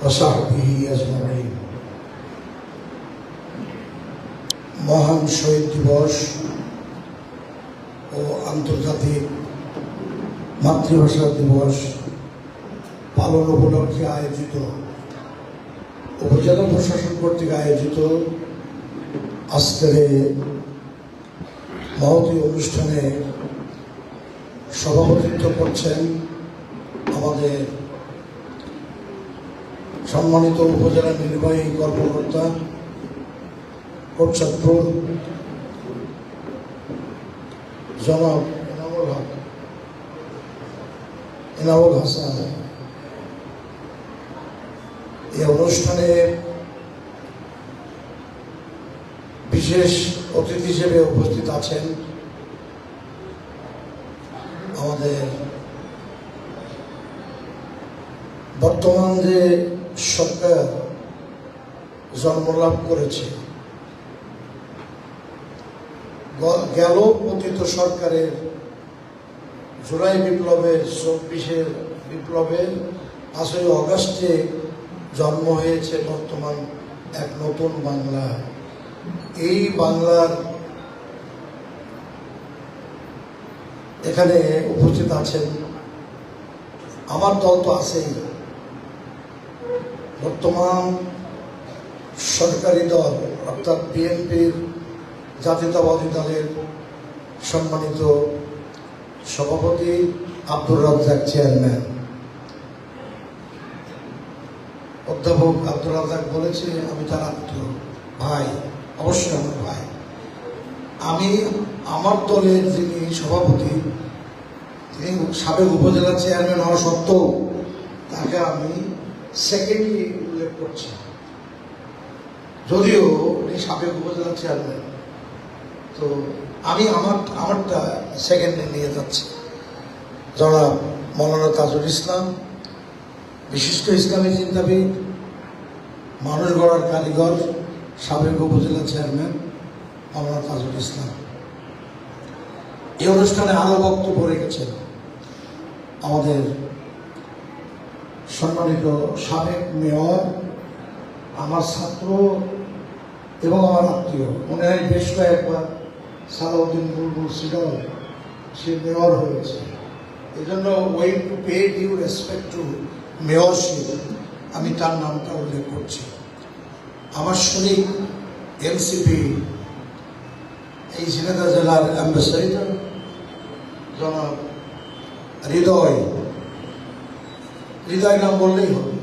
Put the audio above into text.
وصحبه أجمعين। মহান শহীদ দিবস ও আন্তর্জাতিক মাতৃভাষা দিবস পালন উপলক্ষে আয়োজিত উপজেলা প্রশাসন কর্তৃক আয়োজিত আজকের মহতী অনুষ্ঠানে সভাপতিত্ব করছেন আমাদের সম্মানিত উপজেলা নির্বাহী কর্মকর্তা কোটচাঁদপুর জনাব এনামুল হাসান। এই অনুষ্ঠানে বিশেষ অতিথি হিসেবে উপস্থিত আছেন আমাদের বর্তমান যে সরকার জন্মলাভ করেছে, গেল পতিত সরকারের জুলাই বিপ্লবের 24 বিপ্লবের 5ই অগাস্টে জন্ম হয়েছে বর্তমান এক নতুন বাংলা। এই বাংলার এখানে উপস্থিত আছেন, আমার দল তো আছেই, বর্তমান সরকারি দল অর্থাৎ বিএনপির জাতীয়তাবাদী দলের সম্মানিত সভাপতি আব্দুর রাজ্জাক চেয়ারম্যান। অধ্যাপক আব্দুর রাজ্জাক বলেছে আমি তার আত্মীয় ভাই, অবশ্যই আমার ভাই। আমি আমার দলের যিনি সভাপতি, তিনি সাবেক উপজেলা চেয়ারম্যান হওয়া সত্ত্বেও তাকে আমি সেকেন্ডলি উল্লেখ করছি, যদিও উনি সাবেক উপজেলা চেয়ারম্যান। তো আমি আমারটা সেকেন্ডে নিয়ে যাচ্ছি। জনাব মৌলানা তাজুল ইসলাম, বিশিষ্ট ইসলামী চিন্তাবিদ, মানুষ গড়ার কারিগর, সাবেক উপজেলা চেয়ারম্যান মৌলানা তাজুল ইসলাম। এই অনুষ্ঠানে আরো বক্তব্য রেখেছেন আমাদের সম্মানিত সাবেক মেয়র, আমার ছাত্র এবং আমার আত্মীয়, মনে হয় বেশ কয়েকবার সালাউদ্দিন বুলবুল সিডল সে মেয়র হয়েছে। এই জন্য ওই to pay due respect to মেয়রশিপ আমি তার নামটা উল্লেখ করছি। আমার শরীক এনসিপি এই ঝিনাইদহ জেলার অ্যাম্বাসেডর জনাব হৃদয় নাম বললেই হবে।